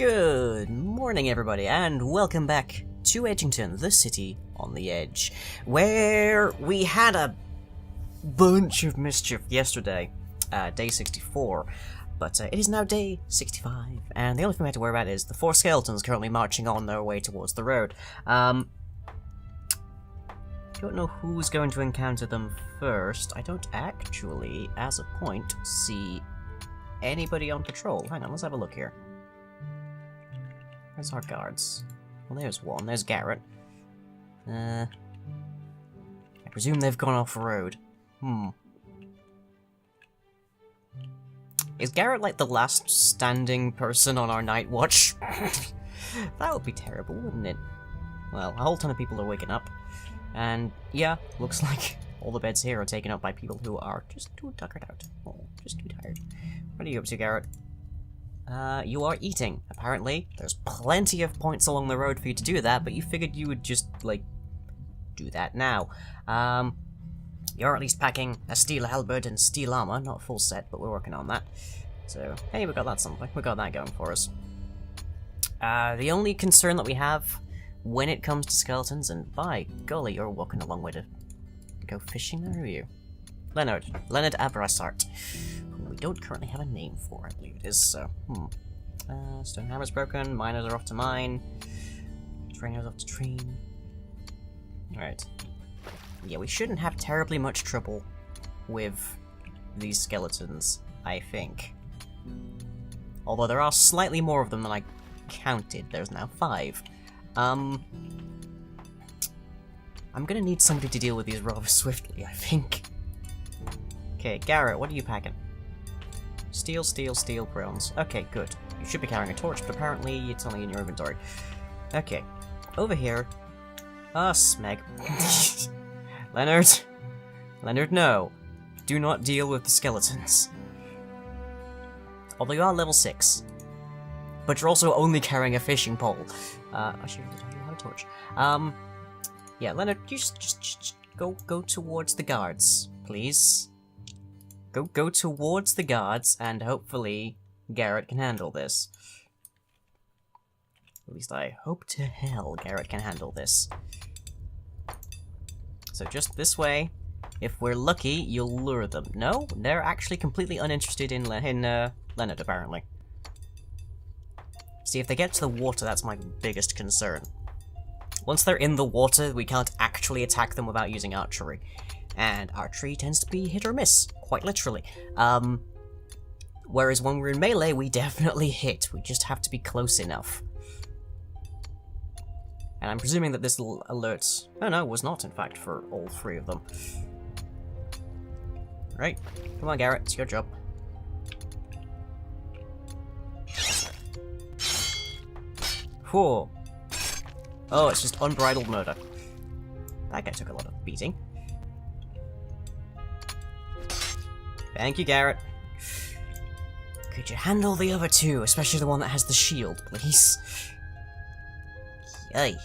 Good morning, everybody, and welcome back to Edgington, the city on the edge, where we had a bunch of mischief yesterday, day 64, but it is now day 65, and the only thing we have to worry about is the 4 skeletons currently marching on their way towards the road. Don't know who's going to encounter them first. I don't actually, as a point, see anybody on patrol. Hang on, let's have a look here. Where's our guards? Well, there's one. There's Garrett. I presume they've gone off road. Is Garrett like the last standing person on our night watch? That would be terrible, wouldn't it? Well, a whole ton of people are waking up. And, yeah, looks like all the beds here are taken up by people who are just too tuckered out. Oh, just too tired. What are you up to, Garrett? You are eating, apparently. There's plenty of points along the road for you to do that, but you figured you would just, like, do that now. You're at least packing a steel halberd and steel armor, not a full set, but we're working on that. So, hey, we got that something. We got that going for us. The only concern that we have when it comes to skeletons, and by golly, you're walking a long way to go fishing there, are you? Leonard Abrassart. We don't currently have a name for, I believe it is, so, stone hammer's broken, miners are off to mine, trainers off to train. Alright. Yeah, we shouldn't have terribly much trouble with these skeletons, I think. Although there are slightly more of them than I counted. There's now 5. I'm gonna need somebody to deal with these rather swiftly, I think. Okay, Garrett, what are you packing? Steel, steel, steel, bronze. Okay, good. You should be carrying a torch, but apparently it's only in your inventory. Okay. Over here. Smeg. Leonard, no. Do not deal with the skeletons. Although you are level 6. But you're also only carrying a fishing pole. Actually, you have a torch. Yeah, Leonard, you just go towards the guards, please. Go towards the guards, and hopefully Garrett can handle this. At least I hope to hell Garrett can handle this. So just this way. If we're lucky, you'll lure them. No, they're actually completely uninterested in Leonard, apparently. See, if they get to the water, that's my biggest concern. Once they're in the water, we can't actually attack them without using archery. And archery tends to be hit or miss, quite literally. Whereas when we're in melee, we definitely hit. We just have to be close enough. And I'm presuming that this will alert... Oh no, it was not, in fact, for all 3 of them. Right. Come on, Garrett, it's your job. Whew. Oh, it's just unbridled murder. That guy took a lot of beating. Thank you, Garrett. Could you handle the other 2, especially the one that has the shield, please? Yay.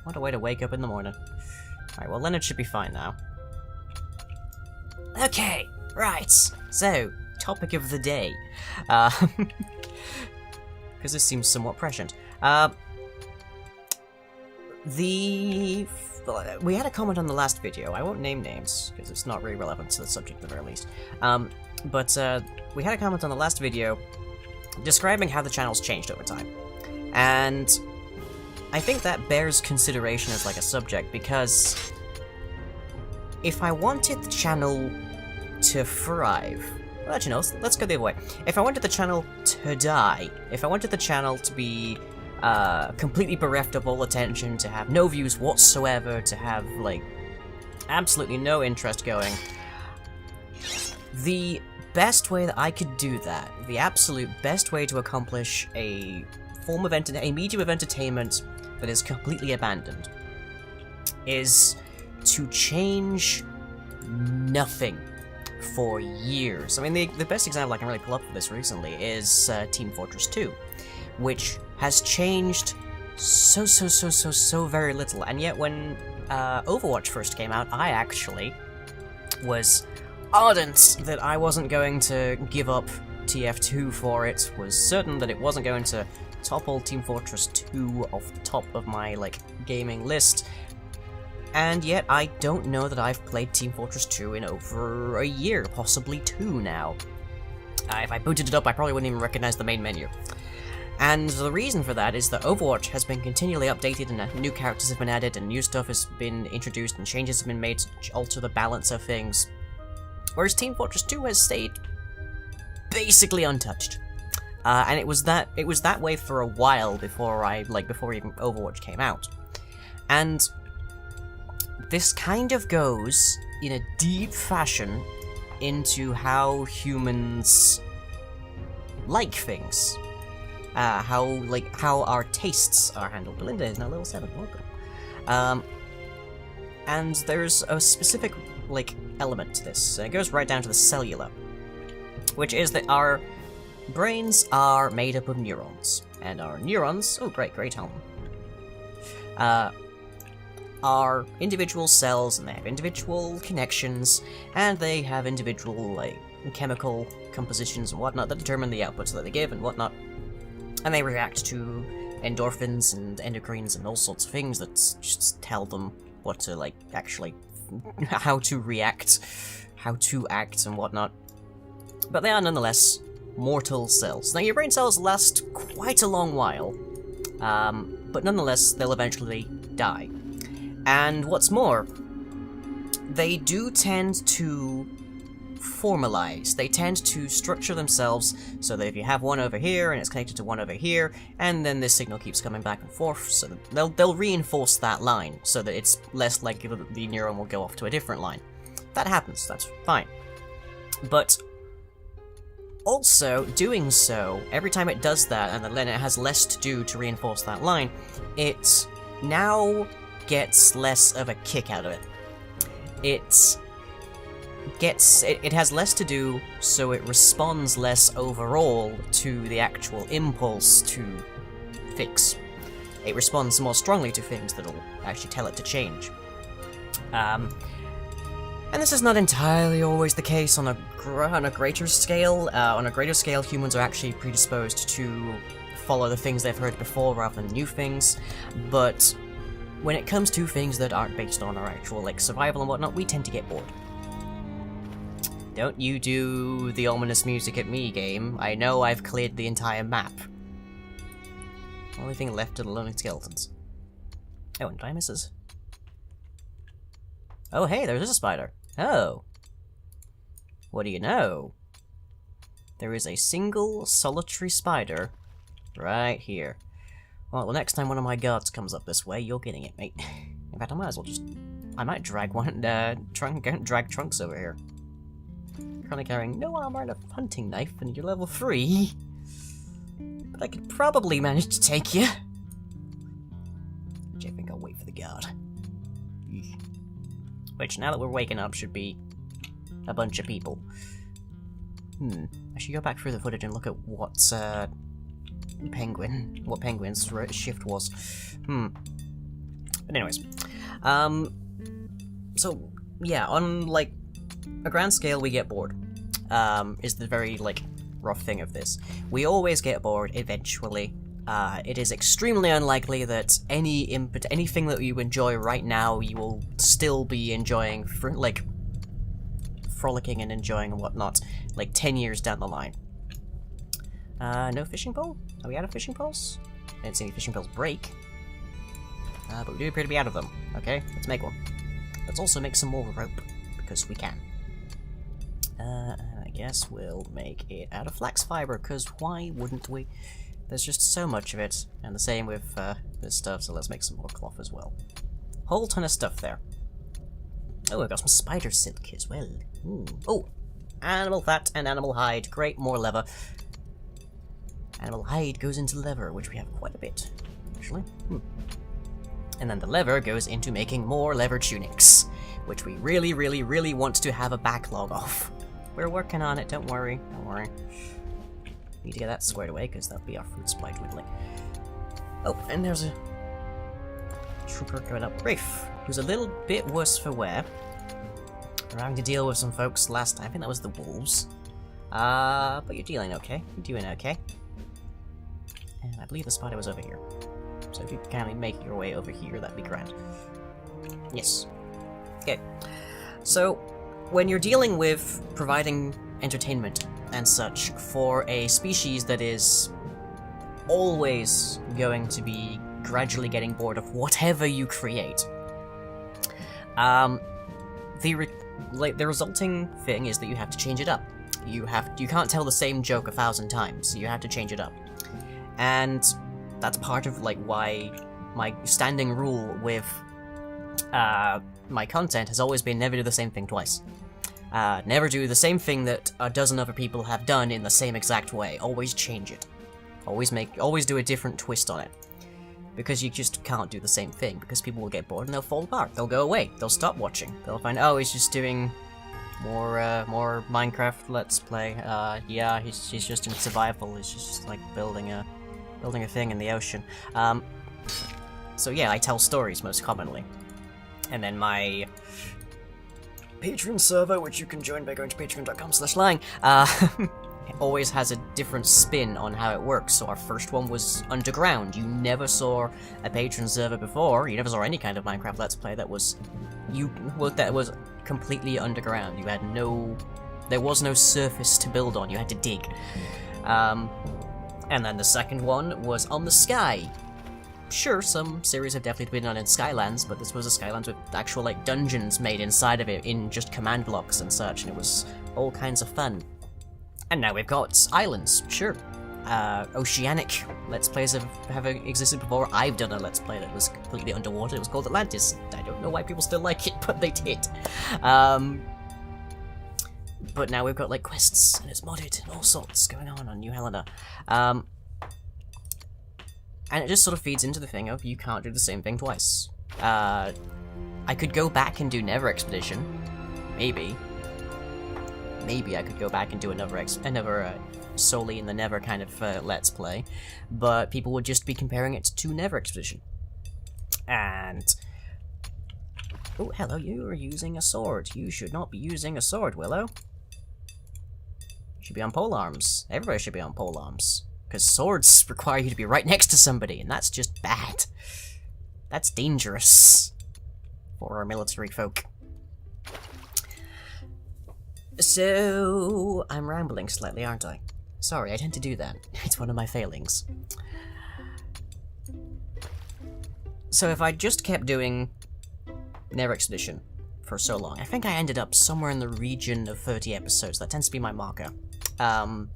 What a way to wake up in the morning. Alright, well, Leonard should be fine now. Okay, right. So, topic of the day. Because this seems somewhat prescient. We had a comment on the last video. I won't name names, because it's not really relevant to the subject at the very least. But we had a comment on the last video describing how the channel's changed over time. And I think that bears consideration as like a subject, because if I wanted the channel to thrive... Well, actually, no, let's go the other way. If I wanted the channel to die, if I wanted the channel to be completely bereft of all attention, to have no views whatsoever, to have, like, absolutely no interest going, the best way that I could do that, the absolute best way to accomplish a form of a medium of entertainment that is completely abandoned, is to change nothing for years. I mean, the best example I can really pull up for this recently is Team Fortress 2, which has changed so very little, and yet when Overwatch first came out, I actually was ardent that I wasn't going to give up TF2 for it, was certain that it wasn't going to topple Team Fortress 2 off the top of my, like, gaming list. And yet, I don't know that I've played Team Fortress 2 in over a year, possibly 2 now. If I booted it up, I probably wouldn't even recognize the main menu. And the reason for that is that Overwatch has been continually updated, and new characters have been added, and new stuff has been introduced, and changes have been made to alter the balance of things. Whereas Team Fortress 2 has stayed basically untouched. And it was that way for a while before even Overwatch came out. And this kind of goes, in a deep fashion, into how humans like things. How our tastes are handled. Belinda is now level 7, welcome. And there's a specific, element to this. It goes right down to the cellular. Which is that our brains are made up of neurons. And our neurons... Oh, great helm. Are individual cells, and they have individual connections, and they have individual, chemical compositions and whatnot that determine the outputs that they give and whatnot. And they react to endorphins and endocrines and all sorts of things that just tell them what to, actually... how to react, how to act and whatnot. But they are nonetheless mortal cells. Now, your brain cells last quite a long while, but nonetheless, they'll eventually die. And what's more, they do tend to formalize. They tend to structure themselves so that if you have one over here and it's connected to one over here, and then this signal keeps coming back and forth, so that they'll reinforce that line so that it's less likely that the neuron will go off to a different line. That happens, that's fine. But also, doing so, every time it does that, and then it has less to do to reinforce that line, it now gets less of a kick out of it. It has less to do, so it responds less overall to the actual impulse to fix. It responds more strongly to things that'll actually tell it to change. And this is not entirely always the case on a greater scale. On a greater scale, humans are actually predisposed to follow the things they've heard before rather than new things, but when it comes to things that aren't based on our actual, survival and whatnot, we tend to get bored. Don't you do the ominous music at me, game. I know I've cleared the entire map. Only thing left are the lonely skeletons. Oh, and did I misses? Oh, hey, there's a spider. Oh. What do you know? There is a single solitary spider right here. Well, the next time one of my guards comes up this way, you're getting it, mate. In fact, I might as well I might drag one, drag Trunks over here. Currently carrying no armor and a hunting knife, and you're level 3. But I could probably manage to take you. Which I think I'll wait for the guard. Which, now that we're waking up, should be a bunch of people. I should go back through the footage and look at what Penguin's shift was. But anyways. So, yeah, on, a grand scale, we get bored. Is the very, rough thing of this. We always get bored, eventually. It is extremely unlikely that anything that you enjoy right now, you will still be enjoying, frolicking and enjoying and whatnot, 10 years down the line. No fishing pole? Are we out of fishing poles? I didn't see any fishing poles break. But we do appear to be out of them. Okay, let's make one. Let's also make some more rope, because we can. I guess we'll make it out of flax fiber, because why wouldn't we? There's just so much of it, and the same with this stuff, so let's make some more cloth as well. Whole ton of stuff there. Oh, I've got some spider silk as well. Oh, animal fat and animal hide. Great, more leather. Animal hide goes into leather, which we have quite a bit, actually. And then the leather goes into making more leather tunics, which we really, really, really want to have a backlog of. We're working on it, don't worry, don't worry. Need to get that squared away, because that'll be our fruit supply dwindling. Oh, and there's a trooper going up. Rafe, who's a little bit worse for wear. We're having to deal with some folks last time. I think that was the wolves. But you're dealing okay. You're doing okay. And I believe the spider was over here. So if you can make your way over here, that'd be grand. Yes. Okay. So, when you're dealing with providing entertainment and such for a species that is always going to be gradually getting bored of whatever you create, the resulting thing is that you have to change it up. You can't tell the same joke 1,000 times. You have to change it up, and that's part of like why my standing rule with my content has always been never do the same thing twice. Never do the same thing that a dozen other people have done in the same exact way. Always change it. Always do a different twist on it. Because you just can't do the same thing, because people will get bored and they'll fall apart. They'll go away. They'll stop watching. They'll find, oh, he's just doing more Minecraft Let's Play. Yeah, he's just in survival. He's just like building a thing in the ocean. So yeah, I tell stories most commonly. And then my Patreon server, which you can join by going to patreon.com/lying, always has a different spin on how it works. So our first one was underground. You never saw a Patreon server before. You never saw any kind of Minecraft Let's Play that was completely underground. You had there was no surface to build on. You had to dig. And then the second one was on the sky. Sure, some series have definitely been done in Skylands, but this was a Skylands with actual like dungeons made inside of it in just command blocks and such, and it was all kinds of fun. And now we've got islands, sure. Oceanic Let's Plays have existed before. I've done a Let's Play that was completely underwater. It was called Atlantis. I don't know why people still like it, but they did. But now we've got like quests, and it's modded, and all sorts going on New Helena. And it just sort of feeds into the thing of you can't do the same thing twice. I could go back and do Never Expedition. Maybe I could go back and do another solely in the Never kind of Let's Play, but people would just be comparing it to Never Expedition. And oh, hello, you are using a sword. You should not be using a sword, Willow. You should be on polearms. Everybody should be on polearms, because swords require you to be right next to somebody, and that's just bad. That's dangerous for our military folk. So, I'm rambling slightly, aren't I? Sorry, I tend to do that. It's one of my failings. So if I just kept doing Never Expedition for so long, I think I ended up somewhere in the region of 30 episodes. That tends to be my marker. I'd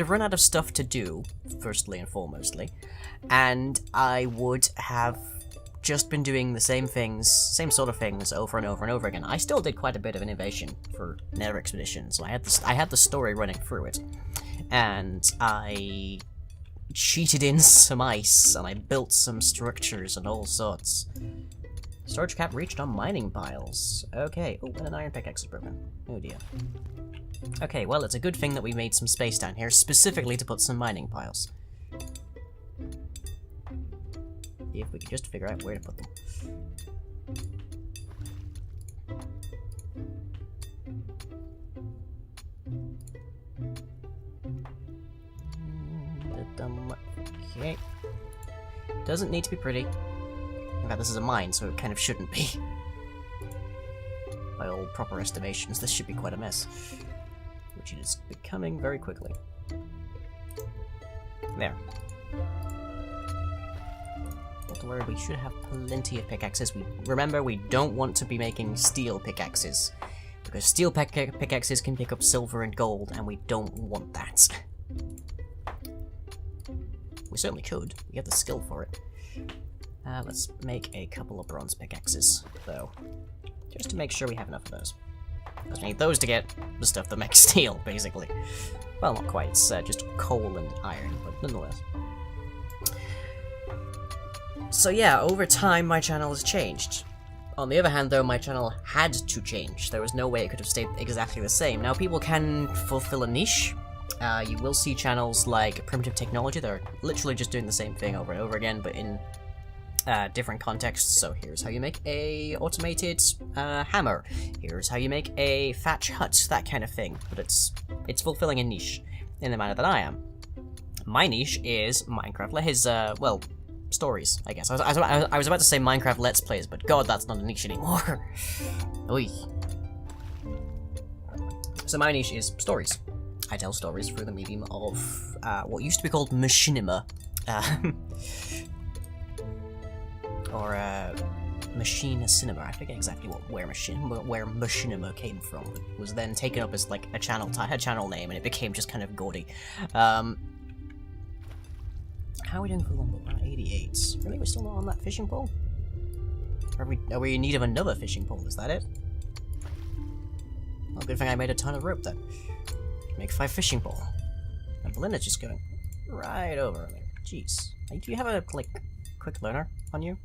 have run out of stuff to do, firstly and foremostly, and I would have just been doing the same sort of things over and over and over again. I still did quite a bit of innovation for Nether Expedition, so I had the story running through it, and I cheated in some ice, and I built some structures and all sorts. Storage cap reached on mining piles. Okay. Oh, and an iron pickaxe is broken. Oh dear. Okay, well, it's a good thing that we made some space down here, specifically to put some mining piles. If we could just figure out where to put them. Okay. Doesn't need to be pretty. In fact, this is a mine, so it kind of shouldn't be. By all proper estimations, this should be quite a mess. Which it is becoming very quickly. There. Not to worry, we should have plenty of pickaxes. Remember, we don't want to be making steel pickaxes. Because steel pickaxes can pick up silver and gold, and we don't want that. We certainly could. We have the skill for it. Let's make a couple of bronze pickaxes, though. Just to make sure we have enough of those. Because we need those to get the stuff that makes steel, basically. Well, not quite. It's just coal and iron, but nonetheless. So yeah, over time my channel has changed. On the other hand, though, my channel had to change. There was no way it could have stayed exactly the same. Now, people can fulfill a niche. You will see channels like Primitive Technology that are literally just doing the same thing over and over again, but in different contexts. So here's how you make a automated hammer. Here's how you make a thatch hut, that kind of thing. But it's fulfilling a niche in the manner that I am. My niche is Minecraft. Well, stories, I guess. I was about to say Minecraft Let's Plays, but god, that's not a niche anymore. Oy. So my niche is stories. I tell stories through the medium of what used to be called machinima. Or machine cinema. I forget exactly where machinima came from. It was then taken up as like a channel name, and it became just kind of gaudy. How are we doing for long? 88. Really, we're still not on that fishing pole? Are we in need of another fishing pole? Is that it? Well, good thing I made a ton of rope then. Make 5 fishing pole. And Belinda's just going right over me. Jeez. Do you have a like quick learner on you?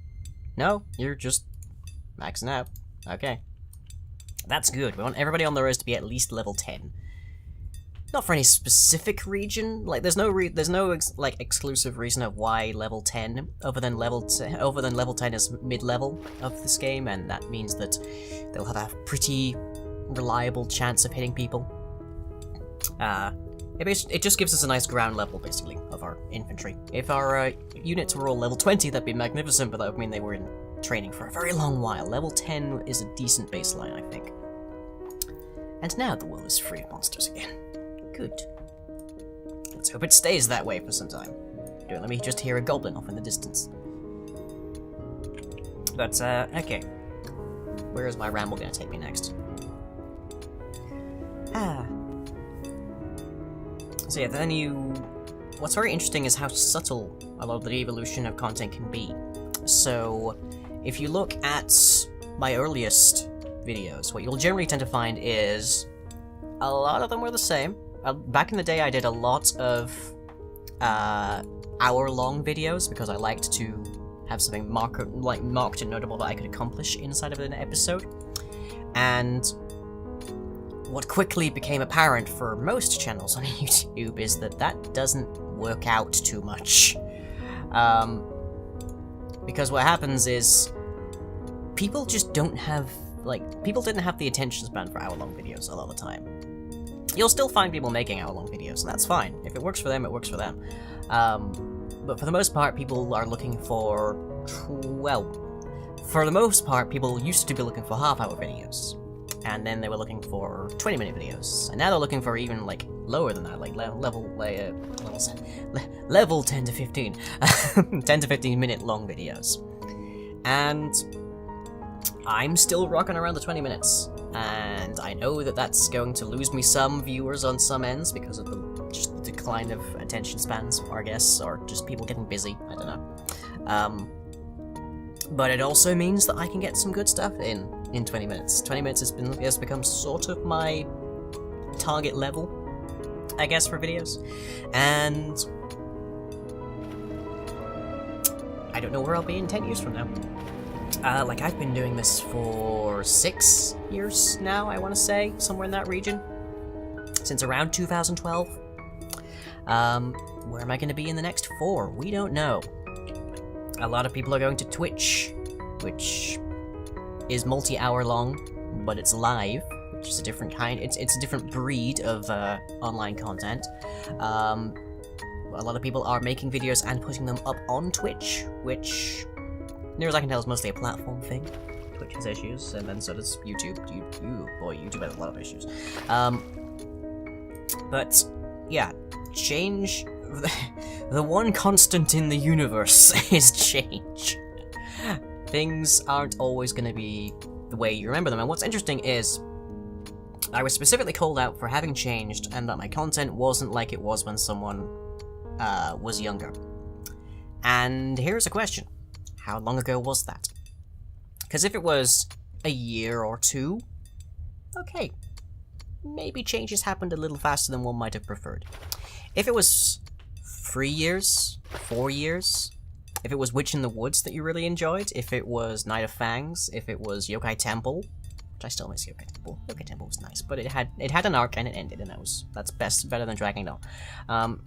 No, you're just maxing out. Okay. That's good. We want everybody on the road to be at least level 10. Not for any specific region. Like, there's no like exclusive reason of why level 10, other than level 10 is mid-level of this game, and that means that they'll have a pretty reliable chance of hitting people. It just gives us a nice ground level, basically, of our infantry. If our units were all level 20, that'd be magnificent, but that would mean they were in training for a very long while. Level 10 is a decent baseline, I think. And now the world is free of monsters again. Good. Let's hope it stays that way for some time. Don't let me just hear a goblin off in the distance. But, okay. Where is my ramble gonna take me next? So yeah, then what's very interesting is how subtle a lot of the evolution of content can be. So, if you look at my earliest videos, what you'll generally tend to find is a lot of them were the same. Back in the day, I did a lot of hour-long videos because I liked to have something marked and notable that I could accomplish inside of an episode. And what quickly became apparent for most channels on YouTube is that doesn't work out too much. Because what happens is people just don't have, people didn't have the attention span for hour-long videos a lot of the time. You'll still find people making hour-long videos, and that's fine. If it works for them, it works for them. But for the most part, people are looking for, for the most part, people used to be looking for half-hour videos. And then they were looking for 20-minute videos. And now they're looking for even, lower than that, level 10 to 15. 10 to 15 minute long videos. And I'm still rocking around the 20 minutes. And I know that that's going to lose me some viewers on some ends because of just the decline of attention spans, I guess, or just people getting busy, I don't know. But it also means that I can get some good stuff in 20 minutes. 20 minutes has become sort of my target level, I guess, for videos. And I don't know where I'll be in 10 years from now. I've been doing this for 6 years now, I want to say, somewhere in that region. Since around 2012. Where am I going to be in the next 4? We don't know. A lot of people are going to Twitch, which is multi-hour long, but it's live, which is a different kind. It's a different breed of online content. A lot of people are making videos and putting them up on Twitch, which, near as I can tell, is mostly a platform thing. Twitch has issues, and then so does YouTube. YouTube has a lot of issues. But yeah, change. The one constant in the universe is change. Things aren't always going to be the way you remember them, and what's interesting is I was specifically called out for having changed and that my content wasn't like it was when someone was younger. And here's a question. How long ago was that? Because if it was a year or 2, okay, maybe changes happened a little faster than one might have preferred. If it was 3 years, 4 years, if it was Witch in the Woods that you really enjoyed, if it was Night of Fangs, if it was Yokai Temple, which I still miss Yokai Temple. Yokai Temple was nice, but it had an arc and it ended, and that's better than dragging it on.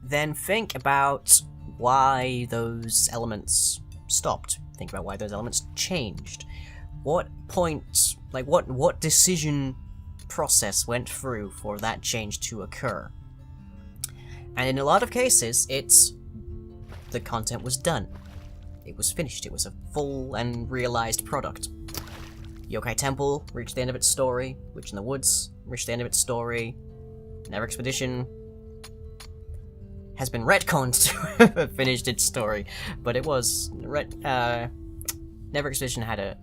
Then think about why those elements stopped. Think about why those elements changed. What point, what decision process went through for that change to occur? And in a lot of cases, the content was done. It was finished. It was a full and realized product. Yokai Temple reached the end of its story. Witch in the Woods reached the end of its story. Never Expedition has been retconned to have finished its story, but it was Never Expedition had a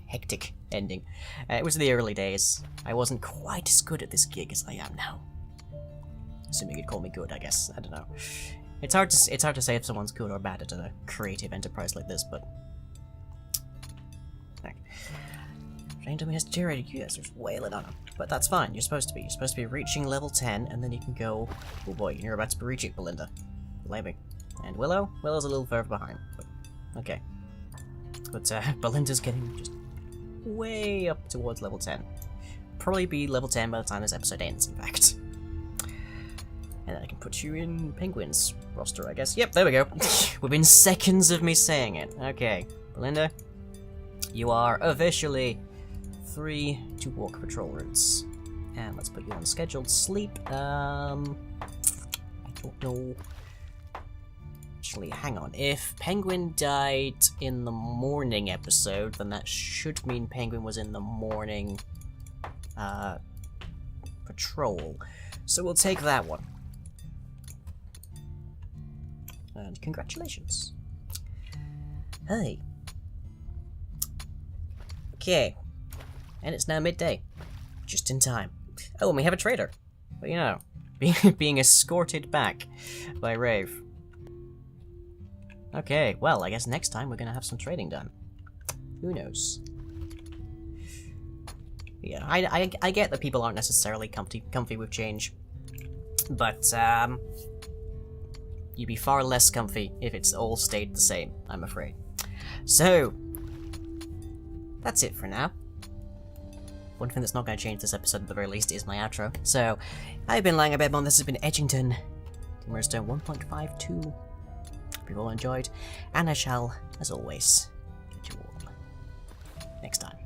hectic ending. It was the early days. I wasn't quite as good at this gig as I am now. Assuming you'd call me good, I guess. I don't know. It's hard to say if someone's good or bad at a creative enterprise like this, but Randomly has deteriorated. Yes, there's wailing on him. But that's fine, you're supposed to be. You're supposed to be reaching level 10, and then you can go... Oh boy, you're about to be reaching Belinda. Maybe. And Willow? Willow's a little further behind. But, okay. But Belinda's getting just way up towards level 10. Probably be level 10 by the time this episode ends, in fact. And then I can put you in Penguin's roster, I guess. Yep, there we go. Within seconds of me saying it. Okay, Belinda, you are officially free to walk patrol routes. And let's put you on scheduled sleep. I don't know. Actually, hang on. If Penguin died in the morning episode, then that should mean Penguin was in the morning patrol. So we'll take that one. And congratulations. Hey. Okay. And it's now midday. Just in time. Oh, and we have a trader. But you know, being escorted back by Rave. Okay, well, I guess next time we're gonna have some trading done. Who knows? Yeah, I get that people aren't necessarily comfy with change. But, you'd be far less comfy if it's all stayed the same, I'm afraid. So, that's it for now. One thing that's not going to change this episode at the very least is my outro. So, I've been Langabedmon, this has been Edgington. Timberstone 1.52. Hope you've all enjoyed, and I shall, as always, catch you all next time.